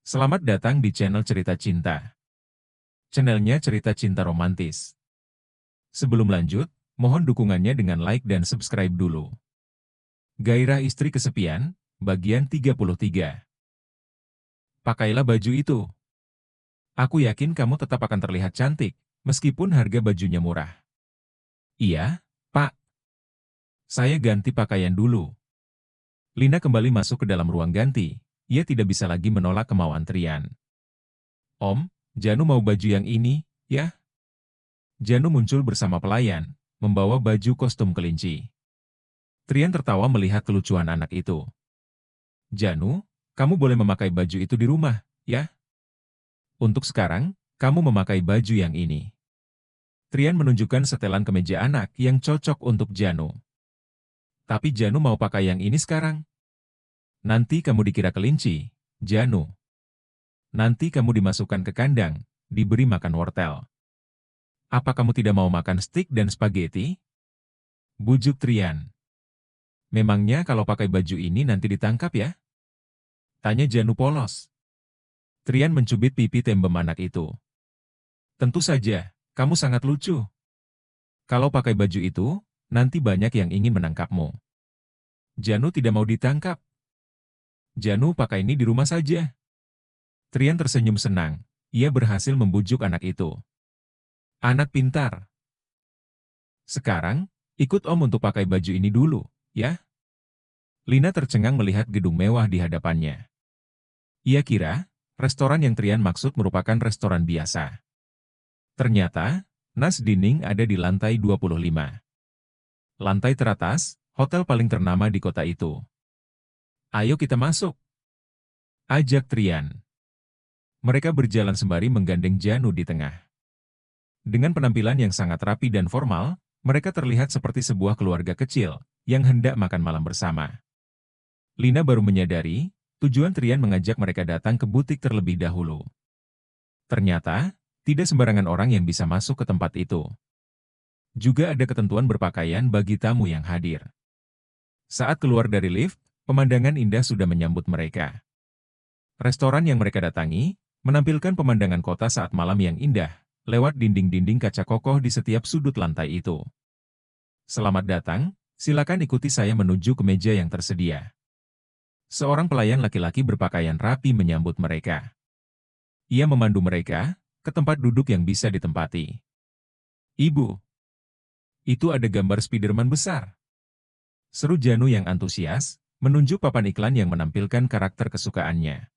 Selamat datang di channel Cerita Cinta. Channelnya cerita cinta romantis. Sebelum lanjut, mohon dukungannya dengan like dan subscribe dulu. Gairah istri kesepian, bagian 33. Pakailah baju itu. Aku yakin kamu tetap akan terlihat cantik, meskipun harga bajunya murah. Iya, Pak. Saya ganti pakaian dulu. Lina kembali masuk ke dalam ruang ganti. Ia tidak bisa lagi menolak kemauan Trian. Om, Janu mau baju yang ini, ya? Janu muncul bersama pelayan, membawa baju kostum kelinci. Trian tertawa melihat kelucuan anak itu. Janu, kamu boleh memakai baju itu di rumah, ya? Untuk sekarang, kamu memakai baju yang ini. Trian menunjukkan setelan kemeja anak yang cocok untuk Janu. Tapi Janu mau pakai yang ini sekarang. Nanti kamu dikira kelinci, Janu. Nanti kamu dimasukkan ke kandang, diberi makan wortel. Apa kamu tidak mau makan stik dan spaghetti? Bujuk Trian. Memangnya kalau pakai baju ini nanti ditangkap ya? Tanya Janu polos. Trian mencubit pipi tembem anak itu. Tentu saja, kamu sangat lucu. Kalau pakai baju itu, nanti banyak yang ingin menangkapmu. Janu tidak mau ditangkap. Janu pakai ini di rumah saja. Trian tersenyum senang. Ia berhasil membujuk anak itu. Anak pintar. Sekarang, ikut Om untuk pakai baju ini dulu, ya? Lina tercengang melihat gedung mewah di hadapannya. Ia kira, restoran yang Trian maksud merupakan restoran biasa. Ternyata, nas dinding ada di lantai 25. Lantai teratas, hotel paling ternama di kota itu. Ayo kita masuk. Ajak Trian. Mereka berjalan sembari menggandeng Janu di tengah. Dengan penampilan yang sangat rapi dan formal, mereka terlihat seperti sebuah keluarga kecil yang hendak makan malam bersama. Lina baru menyadari, tujuan Trian mengajak mereka datang ke butik terlebih dahulu. Ternyata, tidak sembarangan orang yang bisa masuk ke tempat itu. Juga ada ketentuan berpakaian bagi tamu yang hadir. Saat keluar dari lift, pemandangan indah sudah menyambut mereka. Restoran yang mereka datangi, menampilkan pemandangan kota saat malam yang indah, lewat dinding-dinding kaca kokoh di setiap sudut lantai itu. Selamat datang, silakan ikuti saya menuju ke meja yang tersedia. Seorang pelayan laki-laki berpakaian rapi menyambut mereka. Ia memandu mereka ke tempat duduk yang bisa ditempati. Ibu, itu ada gambar Spiderman besar. Seru Janu yang antusias, menunjuk papan iklan yang menampilkan karakter kesukaannya.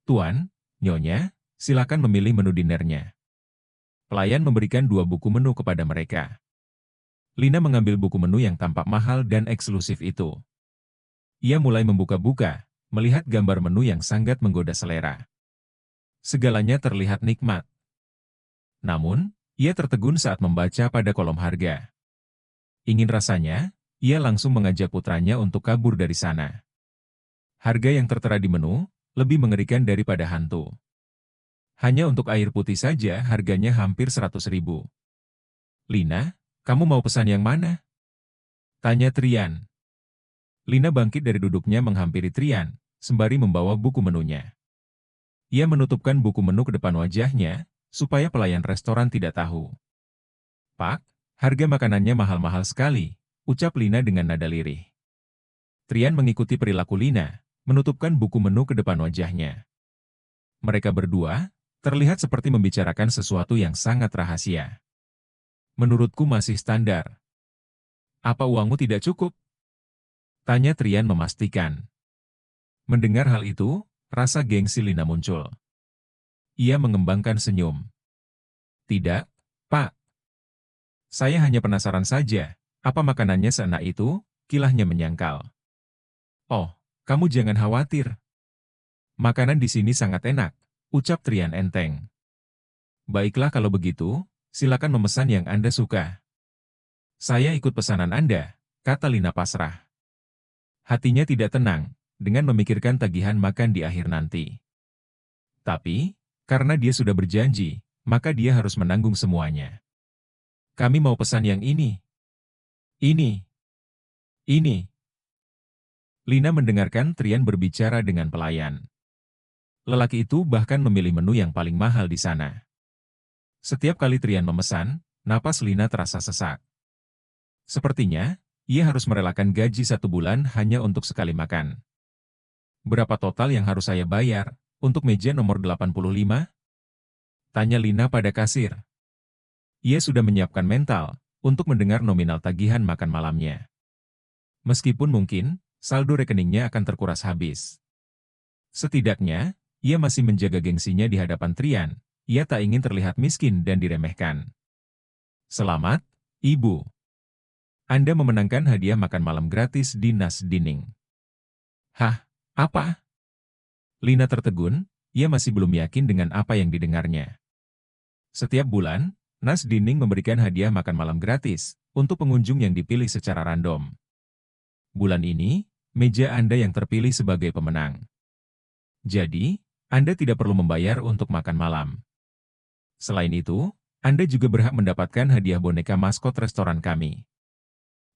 Tuan, Nyonya, silakan memilih menu dinernya. Pelayan memberikan 2 buku menu kepada mereka. Lina mengambil buku menu yang tampak mahal dan eksklusif itu. Ia mulai membuka-buka, melihat gambar menu yang sangat menggoda selera. Segalanya terlihat nikmat. Namun, ia tertegun saat membaca pada kolom harga. Ingin rasanya, ia langsung mengajak putranya untuk kabur dari sana. Harga yang tertera di menu, lebih mengerikan daripada hantu. Hanya untuk air putih saja harganya hampir 100.000. Lina, kamu mau pesan yang mana? Tanya Trian. Lina bangkit dari duduknya menghampiri Trian, sembari membawa buku menunya. Ia menutupkan buku menu ke depan wajahnya, supaya pelayan restoran tidak tahu. Pak, harga makanannya mahal-mahal sekali, ucap Lina dengan nada lirih. Trian mengikuti perilaku Lina, menutupkan buku menu ke depan wajahnya. Mereka berdua, terlihat seperti membicarakan sesuatu yang sangat rahasia. Menurutku masih standar. Apa uangmu tidak cukup? Tanya Trian memastikan. Mendengar hal itu, rasa gengsi Lina muncul. Ia mengembangkan senyum. Tidak, Pak. Saya hanya penasaran saja, apa makanannya seenak itu, kilahnya menyangkal. Oh, kamu jangan khawatir. Makanan di sini sangat enak, ucap Trian enteng. Baiklah kalau begitu, silakan memesan yang Anda suka. Saya ikut pesanan Anda, kata Lina pasrah. Hatinya tidak tenang, dengan memikirkan tagihan makan di akhir nanti. Tapi, karena dia sudah berjanji, maka dia harus menanggung semuanya. Kami mau pesan yang ini. Ini. Ini. Lina mendengarkan Trian berbicara dengan pelayan. Lelaki itu bahkan memilih menu yang paling mahal di sana. Setiap kali Trian memesan, napas Lina terasa sesak. Sepertinya, ia harus merelakan gaji 1 bulan hanya untuk sekali makan. Berapa total yang harus saya bayar untuk meja nomor 85? Tanya Lina pada kasir. Ia sudah menyiapkan mental untuk mendengar nominal tagihan makan malamnya. Meskipun mungkin, saldo rekeningnya akan terkuras habis. Setidaknya, ia masih menjaga gengsinya di hadapan Trian. Ia tak ingin terlihat miskin dan diremehkan. Selamat, Ibu. Anda memenangkan hadiah makan malam gratis di Nas Dining. Hah? Apa? Lina tertegun, ia masih belum yakin dengan apa yang didengarnya. Setiap bulan, Nas Dining memberikan hadiah makan malam gratis untuk pengunjung yang dipilih secara random. Bulan ini, meja Anda yang terpilih sebagai pemenang. Jadi, Anda tidak perlu membayar untuk makan malam. Selain itu, Anda juga berhak mendapatkan hadiah boneka maskot restoran kami.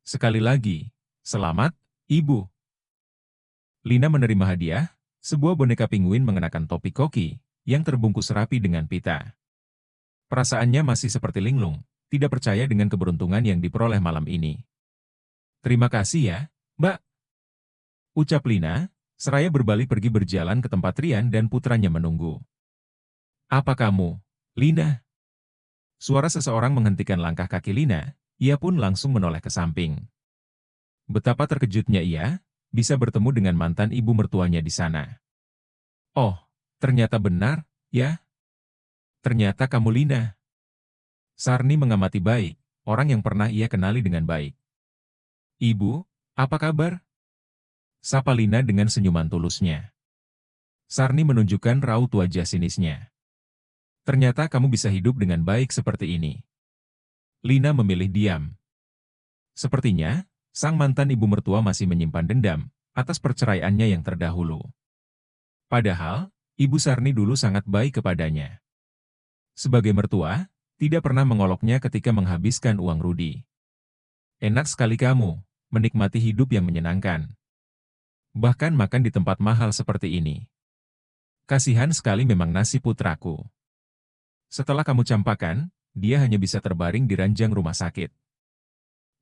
Sekali lagi, selamat, Ibu. Lina menerima hadiah, sebuah boneka penguin mengenakan topi koki, yang terbungkus rapi dengan pita. Perasaannya masih seperti linglung, tidak percaya dengan keberuntungan yang diperoleh malam ini. Terima kasih ya, Mbak. Ucap Lina, seraya berbalik pergi berjalan ke tempat Trian dan putranya menunggu. Apa kamu, Lina? Suara seseorang menghentikan langkah kaki Lina, ia pun langsung menoleh ke samping. Betapa terkejutnya ia, bisa bertemu dengan mantan ibu mertuanya di sana. Oh, ternyata benar, ya? Ternyata kamu Lina. Sarni mengamati baik, orang yang pernah ia kenali dengan baik. Ibu, apa kabar? Sapa Lina dengan senyuman tulusnya. Sarni menunjukkan raut wajah sinisnya. Ternyata kamu bisa hidup dengan baik seperti ini. Lina memilih diam. Sepertinya, sang mantan ibu mertua masih menyimpan dendam atas perceraiannya yang terdahulu. Padahal, Ibu Sarni dulu sangat baik kepadanya. Sebagai mertua, tidak pernah mengoloknya ketika menghabiskan uang Rudi. Enak sekali kamu, menikmati hidup yang menyenangkan. Bahkan makan di tempat mahal seperti ini. Kasihan sekali memang nasib putraku. Setelah kamu campakan, dia hanya bisa terbaring di ranjang rumah sakit.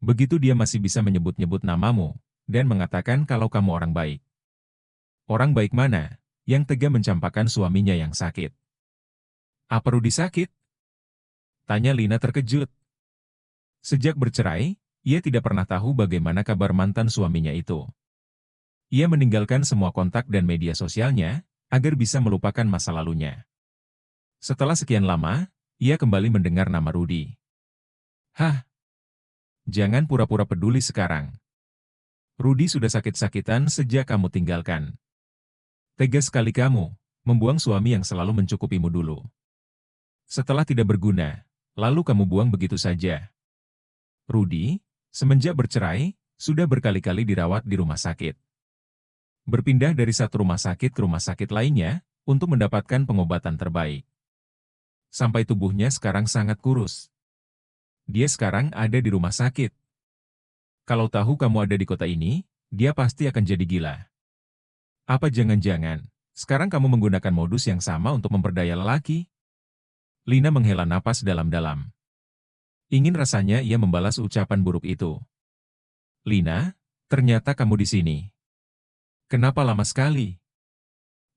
Begitu dia masih bisa menyebut-nyebut namamu, dan mengatakan kalau kamu orang baik. Orang baik mana, yang tega mencampakkan suaminya yang sakit? Apa Rudi sakit? Tanya Lina terkejut. Sejak bercerai, ia tidak pernah tahu bagaimana kabar mantan suaminya itu. Ia meninggalkan semua kontak dan media sosialnya, agar bisa melupakan masa lalunya. Setelah sekian lama, ia kembali mendengar nama Rudi. Hah? Jangan pura-pura peduli sekarang. Rudi sudah sakit-sakitan sejak kamu tinggalkan. Tega sekali kamu, membuang suami yang selalu mencukupimu dulu. Setelah tidak berguna, lalu kamu buang begitu saja. Rudi, semenjak bercerai, sudah berkali-kali dirawat di rumah sakit. Berpindah dari satu rumah sakit ke rumah sakit lainnya, untuk mendapatkan pengobatan terbaik. Sampai tubuhnya sekarang sangat kurus. Dia sekarang ada di rumah sakit. Kalau tahu kamu ada di kota ini, dia pasti akan jadi gila. Apa jangan-jangan, sekarang kamu menggunakan modus yang sama untuk memperdaya lelaki? Lina menghela napas dalam-dalam. Ingin rasanya ia membalas ucapan buruk itu. Lina, ternyata kamu di sini. Kenapa lama sekali?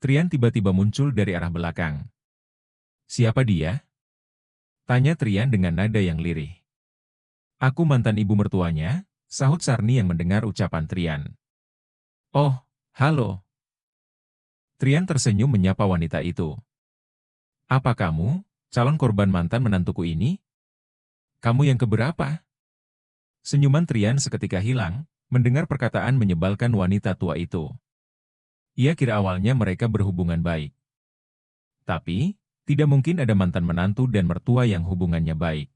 Trian tiba-tiba muncul dari arah belakang. Siapa dia? Tanya Trian dengan nada yang lirih. Aku mantan ibu mertuanya, sahut Sarni yang mendengar ucapan Trian. Oh, halo. Trian tersenyum menyapa wanita itu. Apa kamu, calon korban mantan menantuku ini? Kamu yang keberapa? Senyuman Trian seketika hilang, mendengar perkataan menyebalkan wanita tua itu. Ia kira awalnya mereka berhubungan baik. Tapi, tidak mungkin ada mantan menantu dan mertua yang hubungannya baik.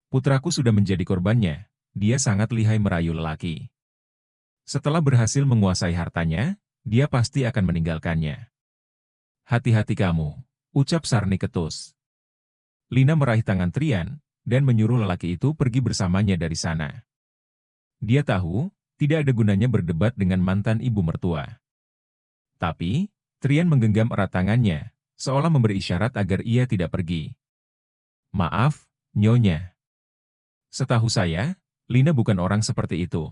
Putraku sudah menjadi korbannya, dia sangat lihai merayu lelaki. Setelah berhasil menguasai hartanya, dia pasti akan meninggalkannya. Hati-hati kamu, ucap Sarni ketus. Lina meraih tangan Trian, dan menyuruh lelaki itu pergi bersamanya dari sana. Dia tahu, tidak ada gunanya berdebat dengan mantan ibu mertua. Tapi, Trian menggenggam erat tangannya, seolah memberi isyarat agar ia tidak pergi. Maaf, Nyonya. Setahu saya, Lina bukan orang seperti itu.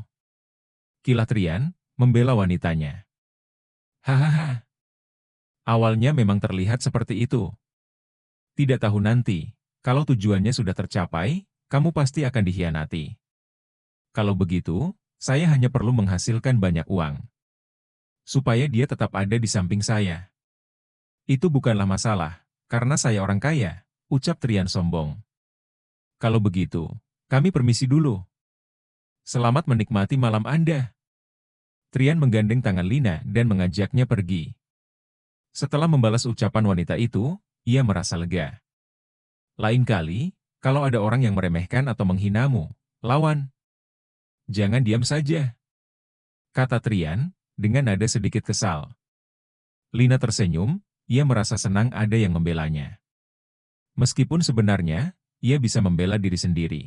Kilah Trian, membela wanitanya. Hahaha. Awalnya memang terlihat seperti itu. Tidak tahu nanti, kalau tujuannya sudah tercapai, kamu pasti akan dikhianati. Kalau begitu, saya hanya perlu menghasilkan banyak uang. Supaya dia tetap ada di samping saya. Itu bukanlah masalah, karena saya orang kaya, ucap Trian sombong. Kalau begitu, kami permisi dulu. Selamat menikmati malam Anda. Trian menggandeng tangan Lina dan mengajaknya pergi. Setelah membalas ucapan wanita itu, ia merasa lega. Lain kali, kalau ada orang yang meremehkan atau menghinamu, lawan. Jangan diam saja, kata Trian, dengan nada sedikit kesal. Lina tersenyum, ia merasa senang ada yang membelanya. Meskipun sebenarnya, ia bisa membela diri sendiri.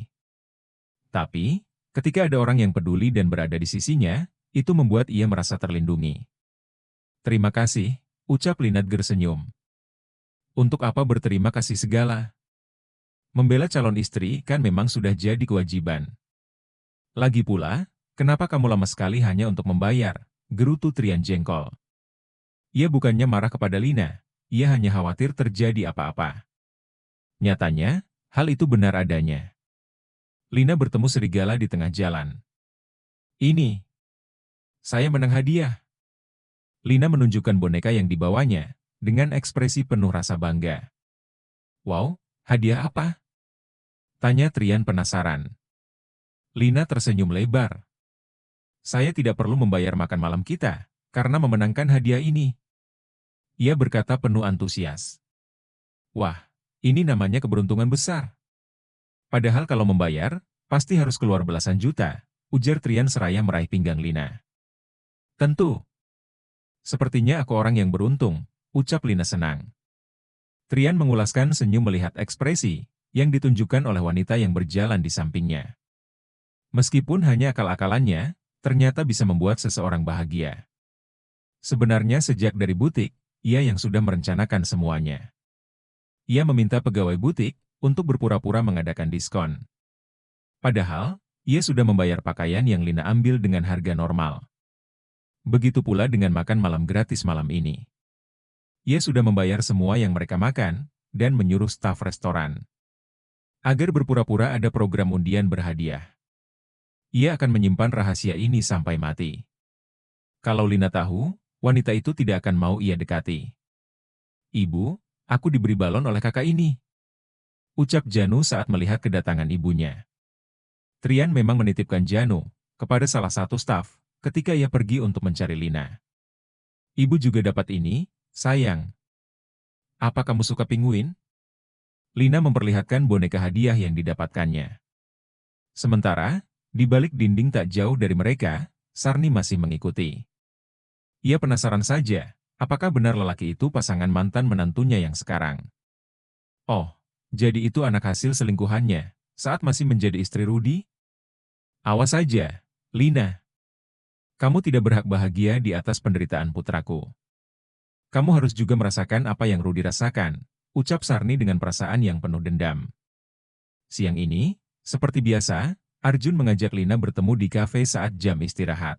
Tapi, ketika ada orang yang peduli dan berada di sisinya, itu membuat ia merasa terlindungi. Terima kasih, ucap Lina tersenyum. Untuk apa berterima kasih segala? Membela calon istri kan memang sudah jadi kewajiban. Lagi pula, kenapa kamu lama sekali hanya untuk membayar? Gerutu Trian jengkol. Ia bukannya marah kepada Lina, ia hanya khawatir terjadi apa-apa. Nyatanya, hal itu benar adanya. Lina bertemu serigala di tengah jalan. Ini, saya menang hadiah. Lina menunjukkan boneka yang dibawanya, dengan ekspresi penuh rasa bangga. Wow, hadiah apa? Tanya Trian penasaran. Lina tersenyum lebar. Saya tidak perlu membayar makan malam kita, karena memenangkan hadiah ini. Ia berkata penuh antusias. Wah, ini namanya keberuntungan besar. Padahal kalau membayar, pasti harus keluar belasan juta, ujar Trian seraya meraih pinggang Lina. Tentu. Sepertinya aku orang yang beruntung, ucap Lina senang. Trian mengulaskan senyum melihat ekspresi yang ditunjukkan oleh wanita yang berjalan di sampingnya. Meskipun hanya akal-akalannya, ternyata bisa membuat seseorang bahagia. Sebenarnya sejak dari butik, ia yang sudah merencanakan semuanya. Ia meminta pegawai butik untuk berpura-pura mengadakan diskon. Padahal, ia sudah membayar pakaian yang Lina ambil dengan harga normal. Begitu pula dengan makan malam gratis malam ini. Ia sudah membayar semua yang mereka makan, dan menyuruh staf restoran agar berpura-pura ada program undian berhadiah. Ia akan menyimpan rahasia ini sampai mati. Kalau Lina tahu, wanita itu tidak akan mau ia dekati. Ibu, aku diberi balon oleh kakak ini, ucap Janu saat melihat kedatangan ibunya. Trian memang menitipkan Janu kepada salah satu staf ketika ia pergi untuk mencari Lina. Ibu juga dapat ini, sayang. Apa kamu suka penguin? Lina memperlihatkan boneka hadiah yang didapatkannya. Sementara, di balik dinding tak jauh dari mereka, Sarni masih mengikuti. Ia penasaran saja, apakah benar lelaki itu pasangan mantan menantunya yang sekarang. Oh, jadi itu anak hasil selingkuhannya, saat masih menjadi istri Rudi? Awas saja, Lina. Kamu tidak berhak bahagia di atas penderitaan putraku. Kamu harus juga merasakan apa yang Rudi rasakan, ucap Sarni dengan perasaan yang penuh dendam. Siang ini, seperti biasa, Arjun mengajak Lina bertemu di kafe saat jam istirahat.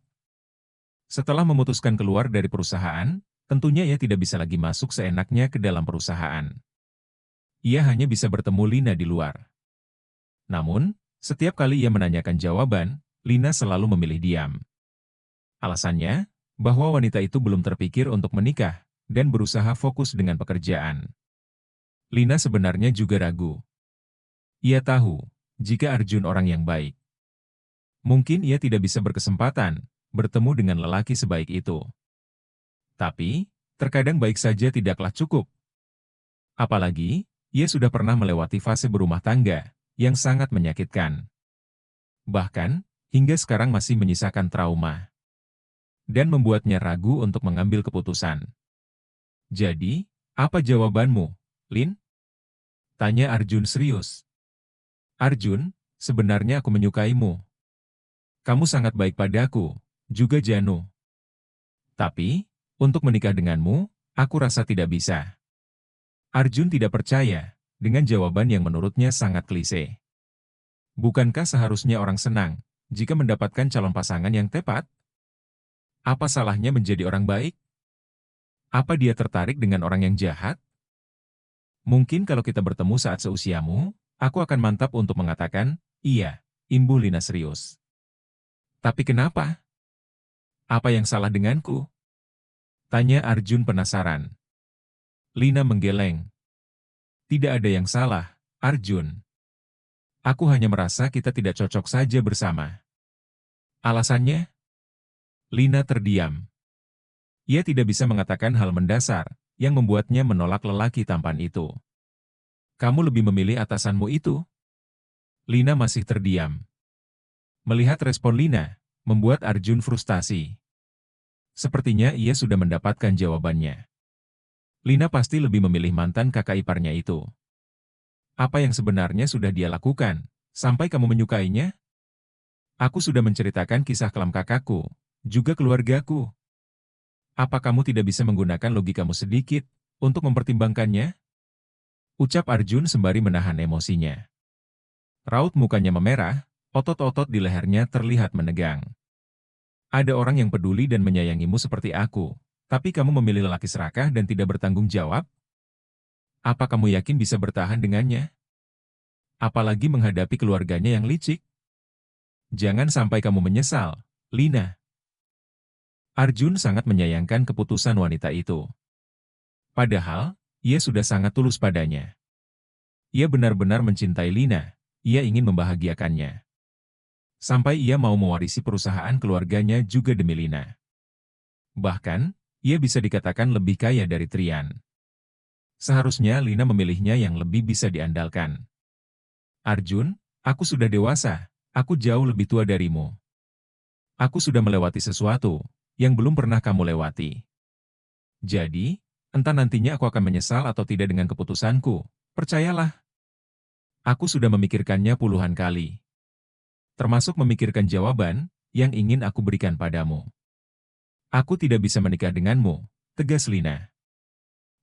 Setelah memutuskan keluar dari perusahaan, tentunya ia tidak bisa lagi masuk seenaknya ke dalam perusahaan. Ia hanya bisa bertemu Lina di luar. Namun, setiap kali ia menanyakan jawaban, Lina selalu memilih diam. Alasannya, bahwa wanita itu belum terpikir untuk menikah, dan berusaha fokus dengan pekerjaan. Lina sebenarnya juga ragu. Ia tahu, jika Arjun orang yang baik. Mungkin ia tidak bisa berkesempatan bertemu dengan lelaki sebaik itu. Tapi, terkadang baik saja tidaklah cukup. Apalagi, ia sudah pernah melewati fase berumah tangga yang sangat menyakitkan. Bahkan, hingga sekarang masih menyisakan trauma. Dan membuatnya ragu untuk mengambil keputusan. Jadi, apa jawabanmu, Lin? Tanya Arjun serius. Arjun, sebenarnya aku menyukaimu. Kamu sangat baik padaku, juga Janu. Tapi, untuk menikah denganmu, Aku rasa tidak bisa. Arjun tidak percaya dengan jawaban yang menurutnya sangat klise. Bukankah seharusnya orang senang jika mendapatkan calon pasangan yang tepat? Apa salahnya menjadi orang baik? Apa dia tertarik dengan orang yang jahat? Mungkin kalau kita bertemu saat seusiamu, aku akan mantap untuk mengatakan, iya, imbuh Lina serius. Tapi kenapa? Apa yang salah denganku? Tanya Arjun penasaran. Lina menggeleng. Tidak ada yang salah, Arjun. Aku hanya merasa kita tidak cocok saja bersama. Alasannya? Lina terdiam. Ia tidak bisa mengatakan hal mendasar yang membuatnya menolak lelaki tampan itu. Kamu lebih memilih atasanmu itu? Lina masih terdiam. Melihat respon Lina, membuat Arjun frustasi. Sepertinya ia sudah mendapatkan jawabannya. Lina pasti lebih memilih mantan kakak iparnya itu. Apa yang sebenarnya sudah dia lakukan, sampai kamu menyukainya? Aku sudah menceritakan kisah kelam kakakku, juga keluargaku. Apa kamu tidak bisa menggunakan logikamu sedikit, untuk mempertimbangkannya? Ucap Arjun sembari menahan emosinya. Raut mukanya memerah, otot-otot di lehernya terlihat menegang. Ada orang yang peduli dan menyayangimu seperti aku, tapi kamu memilih lelaki serakah dan tidak bertanggung jawab? Apa kamu yakin bisa bertahan dengannya? Apalagi menghadapi keluarganya yang licik? Jangan sampai kamu menyesal, Lina. Arjun sangat menyayangkan keputusan wanita itu. Padahal, ia sudah sangat tulus padanya. Ia benar-benar mencintai Lina, ia ingin membahagiakannya. Sampai ia mau mewarisi perusahaan keluarganya juga demi Lina. Bahkan, ia bisa dikatakan lebih kaya dari Trian. Seharusnya Lina memilihnya yang lebih bisa diandalkan. Arjun, aku sudah dewasa, aku jauh lebih tua darimu. Aku sudah melewati sesuatu yang belum pernah kamu lewati. Jadi, entah nantinya aku akan menyesal atau tidak dengan keputusanku, percayalah. Aku sudah memikirkannya puluhan kali. Termasuk memikirkan jawaban yang ingin aku berikan padamu. Aku tidak bisa menikah denganmu, tegas Lina.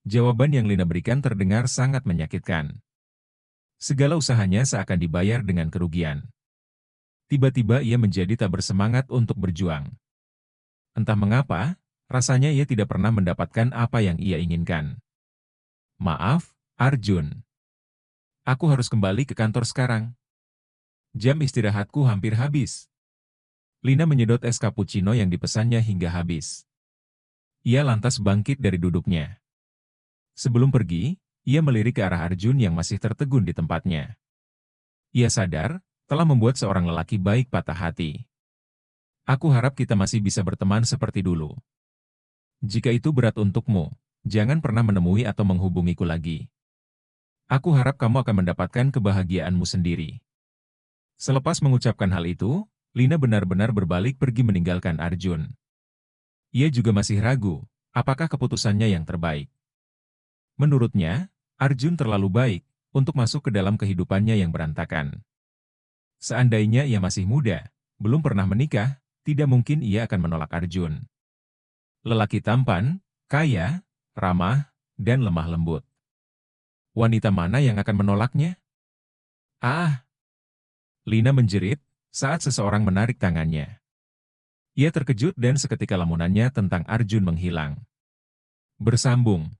Jawaban yang Lina berikan terdengar sangat menyakitkan. Segala usahanya seakan dibayar dengan kerugian. Tiba-tiba ia menjadi tak bersemangat untuk berjuang. Entah mengapa, rasanya ia tidak pernah mendapatkan apa yang ia inginkan. Maaf, Arjun. Aku harus kembali ke kantor sekarang. Jam istirahatku hampir habis. Lina menyedot es cappuccino yang dipesannya hingga habis. Ia lantas bangkit dari duduknya. Sebelum pergi, ia melirik ke arah Arjun yang masih tertegun di tempatnya. Ia sadar, telah membuat seorang lelaki baik patah hati. Aku harap kita masih bisa berteman seperti dulu. Jika itu berat untukmu, jangan pernah menemui atau menghubungiku lagi. Aku harap kamu akan mendapatkan kebahagiaanmu sendiri. Selepas mengucapkan hal itu, Lina benar-benar berbalik pergi meninggalkan Arjun. Ia juga masih ragu, apakah keputusannya yang terbaik. Menurutnya, Arjun terlalu baik untuk masuk ke dalam kehidupannya yang berantakan. Seandainya ia masih muda, belum pernah menikah, tidak mungkin ia akan menolak Arjun. Lelaki tampan, kaya, ramah, dan lemah lembut. Wanita mana yang akan menolaknya? Ah! Lina menjerit saat seseorang menarik tangannya. Ia terkejut dan seketika lamunannya tentang Arjun menghilang. Bersambung.